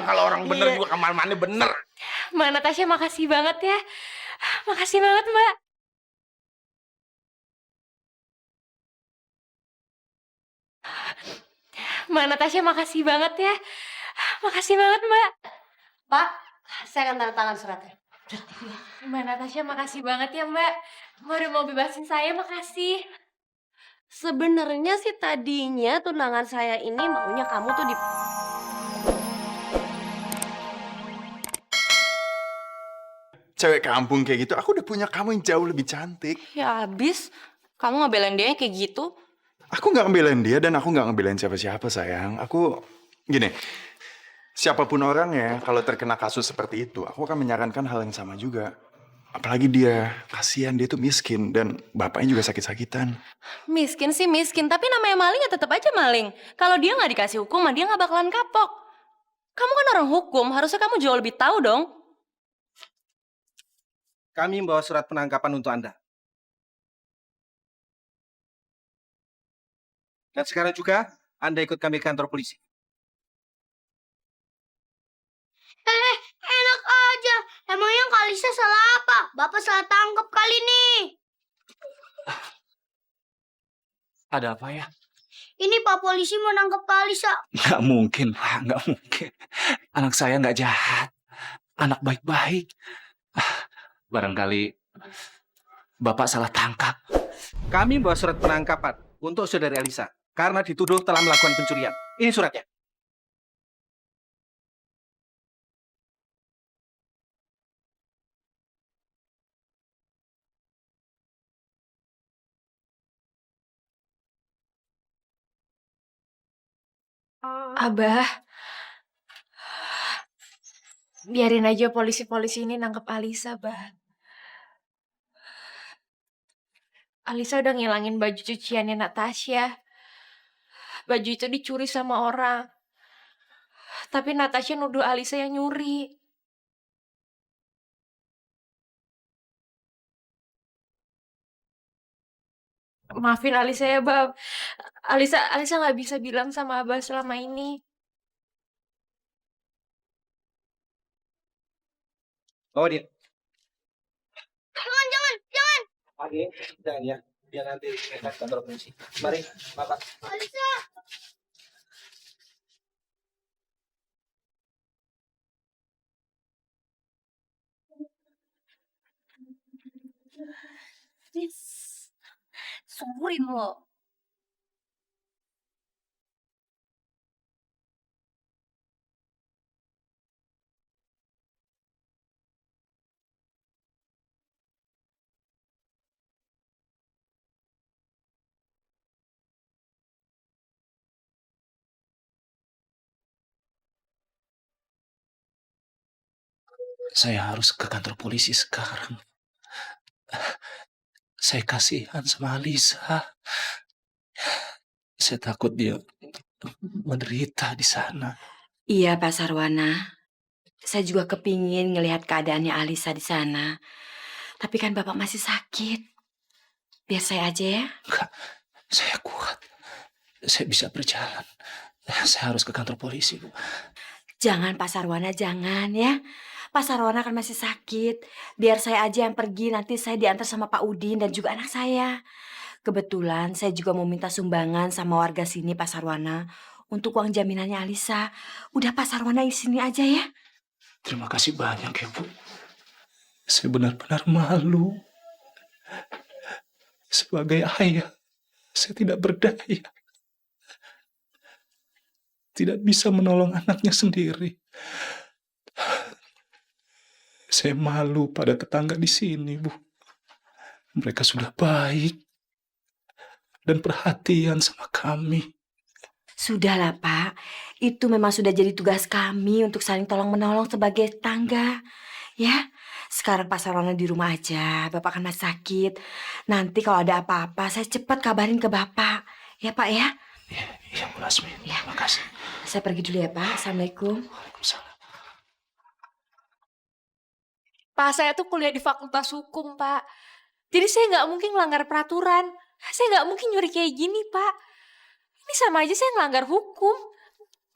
kalau orang bener juga kamar mandi bener. Mbak Natasha makasih banget ya. Makasih banget, Mbak. Mbak Natasha makasih banget ya. Makasih banget, Mbak. Pak, saya akan tanda tangan suratnya. Mbak Natasha makasih banget ya, Mbak. Mbak udah mau bebasin saya, makasih. Sebenarnya sih tadinya tunangan saya ini maunya kamu tuh di... Cewek kampung kayak gitu, aku udah punya kamu yang jauh lebih cantik. Ya abis, kamu ngebelain dia kayak gitu. Aku nggak ngebelain dia dan aku nggak ngebelain siapa-siapa sayang. Aku gini, siapapun orangnya kalau terkena kasus seperti itu, aku akan menyarankan hal yang sama juga. Apalagi dia, kasihan dia tuh miskin dan bapaknya juga sakit-sakitan. Miskin sih miskin, tapi namanya maling ya tetap aja maling. Kalau dia nggak dikasih hukuman, dia nggak bakalan kapok. Kamu kan orang hukum, harusnya kamu jauh lebih tahu dong. Kami membawa surat penangkapan untuk Anda. Dan sekarang juga Anda ikut kami ke kantor polisi. Enak aja. Emangnya Kak Lisa salah apa? Bapak salah tangkap kali nih. Ada apa ya? Ini Pak Polisi mau nangkep Kak Lisa. Nggak mungkin, Pak. Nggak mungkin. Anak saya nggak jahat. Anak baik-baik. Barangkali Bapak salah tangkap. Kami membawa surat penangkapan untuk saudari Elisa karena dituduh telah melakukan pencurian. Ini suratnya. Abah, biarin aja polisi-polisi ini nangkep Alisa, Bah. Alisa udah ngilangin baju cuciannya Natasha. Baju itu dicuri sama orang. Tapi Natasha nuduh Alisa yang nyuri. Maafin Alisa ya, Bab. Alisa nggak bisa bilang sama Abah selama ini. Bawa dia. Jangan. Oke, jangan ya. Biar nanti kita ke kantor polisi. Mari, Bapak. Kak Lisa. Sumurin lo. Saya harus ke kantor polisi sekarang. Saya kasihan sama Alisa. Saya takut dia menderita di sana. Iya Pak Sarwana, saya juga kepingin ngelihat keadaannya Alisa di sana. Tapi kan Bapak masih sakit. Biar saya aja ya. Enggak, saya kuat. Saya bisa berjalan. Saya harus ke kantor polisi, Bu. Jangan Pak Sarwana, jangan ya. Pak Sarwana kan masih sakit. Biar saya aja yang pergi, nanti saya diantar sama Pak Udin dan juga anak saya. Kebetulan saya juga mau minta sumbangan sama warga sini Pak Sarwana untuk uang jaminannya Alisa. Udah Pak Sarwana di sini aja ya. Terima kasih banyak ya, Bu. Saya benar-benar malu. Sebagai ayah, saya tidak berdaya. Tidak bisa menolong anaknya sendiri. Saya malu pada tetangga di sini, Bu. Mereka sudah baik dan perhatian sama kami. Sudahlah Pak, itu memang sudah jadi tugas kami untuk saling tolong-menolong sebagai tetangga. Ya, sekarang Pak Sarwana di rumah aja, Bapak kan masih sakit. Nanti kalau ada apa-apa, saya cepat kabarin ke Bapak. Ya Pak ya? Iya, Bu Lasmi. Ya. Terima kasih. Saya pergi dulu ya Pak, Assalamualaikum. Waalaikumsalam. Pak, saya tuh kuliah di Fakultas Hukum, Pak. Jadi saya nggak mungkin melanggar peraturan. Saya nggak mungkin nyuri kayak gini, Pak. Ini sama aja saya ngelanggar hukum.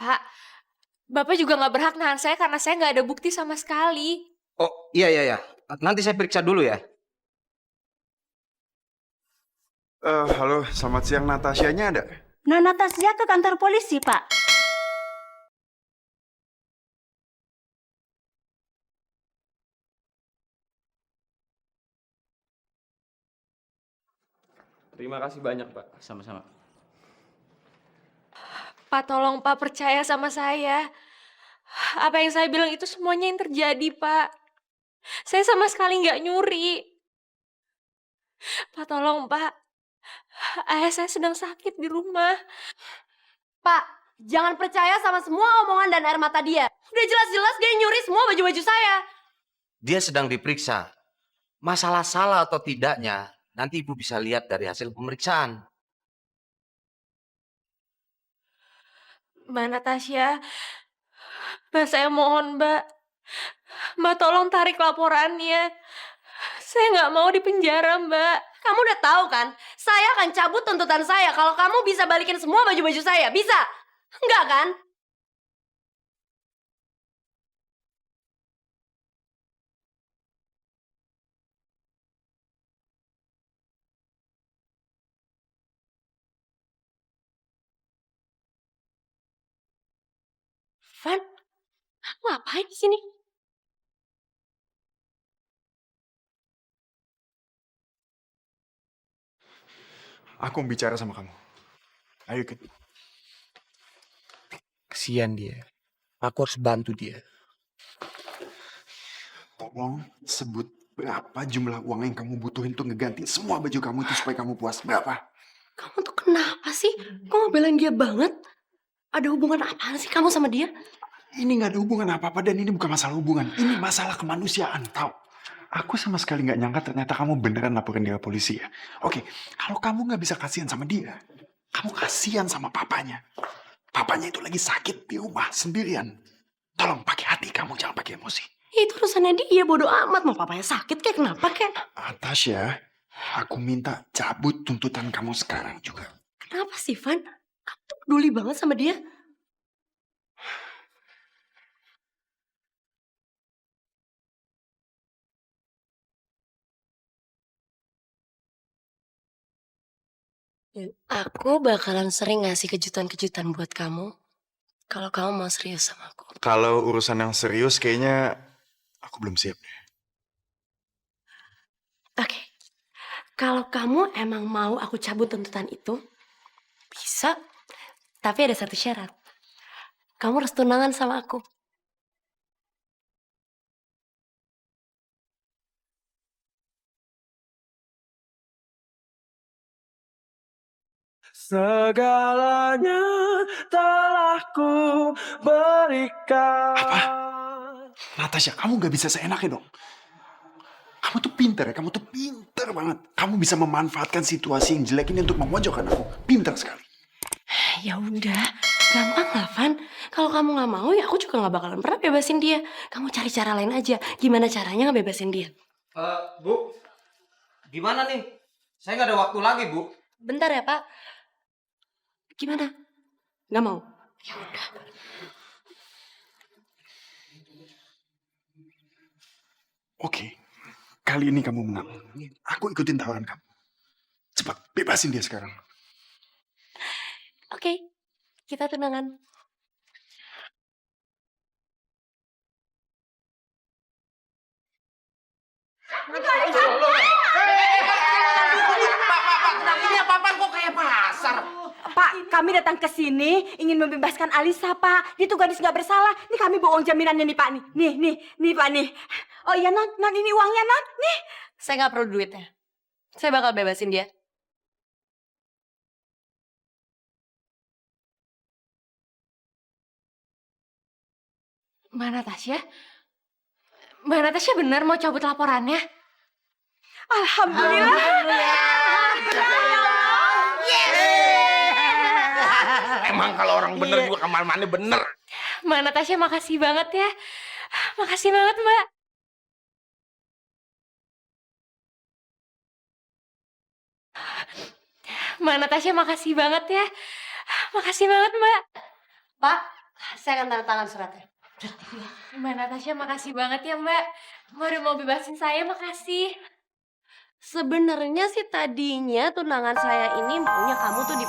Pak, Bapak juga nggak berhak nahan saya karena saya nggak ada bukti sama sekali. Oh, iya, iya, iya. Nanti saya periksa dulu ya. Halo, selamat siang. Natasianya ada? Nah, Natasha ke kantor polisi, Pak. Terima kasih banyak, Pak. Sama-sama. Pak, tolong Pak percaya sama saya. Apa yang saya bilang itu semuanya yang terjadi, Pak. Saya sama sekali nggak nyuri. Pak, tolong Pak. Ayah saya sedang sakit di rumah. Pak, jangan percaya sama semua omongan dan air mata dia. Udah jelas-jelas dia nyuri semua baju-baju saya. Dia sedang diperiksa. Masalah salah atau tidaknya, nanti ibu bisa lihat dari hasil pemeriksaan. Mbak Natasha, Mbak saya mohon Mbak. Mbak tolong tarik laporannya. Saya nggak mau di penjara Mbak. Kamu udah tahu kan, saya akan cabut tuntutan saya kalau kamu bisa balikin semua baju-baju saya. Bisa? Enggak kan? Van, kamu ngapain di sini? Aku mau bicara sama kamu. Ayo ikut. Kesian dia. Aku harus bantu dia. Tolong sebut berapa jumlah uang yang kamu butuhin untuk ngegantiin semua baju kamu itu supaya kamu puas. Berapa? Kamu tuh kenapa sih? Kok ngebelain dia banget? Ada hubungan apaan sih kamu sama dia? Ini nggak ada hubungan apa-apa dan ini bukan masalah hubungan. Ini masalah kemanusiaan, tau? Aku sama sekali nggak nyangka ternyata kamu beneran laporin dia ke polisi ya. Oke, kalau kamu nggak bisa kasihan sama dia, kamu kasihan sama papanya. Papanya itu lagi sakit di rumah sendirian. Tolong pakai hati kamu, jangan pakai emosi. Itu urusannya dia, bodo amat. Mau papanya sakit kayak kenapa kayak? Tasya, aku minta cabut tuntutan kamu sekarang juga. Kenapa sih, Van? Kamu tuh peduli banget sama dia. Aku bakalan sering ngasih kejutan-kejutan buat kamu. Kalau kamu mau serius sama aku. Kalau urusan yang serius kayaknya aku belum siap deh. Oke. Kalau kamu emang mau aku cabut tuntutan itu, bisa. Tapi ada satu syarat. Kamu harus tunangan sama aku. Segalanya telah ku berikan. Apa? Natasha, kamu gak bisa seenaknya dong. Kamu tuh pinter ya, kamu tuh pinter banget. Kamu bisa memanfaatkan situasi yang jelek ini untuk memojokkan aku. Pinter sekali. Ya udah, gampang lah, Van. Kalau kamu nggak mau, ya aku juga nggak bakalan pernah bebasin dia. Kamu cari cara lain aja. Gimana caranya ngebebasin dia? Bu, gimana nih? Saya nggak ada waktu lagi, Bu. Bentar ya, Pak. Gimana? Nggak mau? Ya udah. Oke, kali ini kamu menang. Aku ikutin tawaran kamu. Cepat, bebasin dia sekarang. Oke, kita tunangan. Ini apa-apaan kok kayak pasar? Pak, kami datang ke sini ingin membebaskan Alisa, Pak. Dia tuh gadis nggak bersalah. Nih kami bawa uang jaminannya nih, Pak. Nih, Pak, nih. Oh iya, Non, ini uangnya, Non. Nih. Saya nggak perlu duitnya. Saya bakal bebasin dia. Mbak Natasha? Mbak Natasha benar mau cabut laporannya? Alhamdulillah. Emang kalau orang bener juga kemana-mana bener. Mbak Natasha makasih banget ya. Makasih banget Mbak. Mbak Natasha makasih banget ya. Makasih banget Mbak. Pak, Saya akan tanda tangan suratnya. Mbak Natasha, makasih banget ya Mbak. Mbak udah mau bebasin saya, makasih. Sebenarnya sih tadinya tunangan saya ini maunya kamu tuh di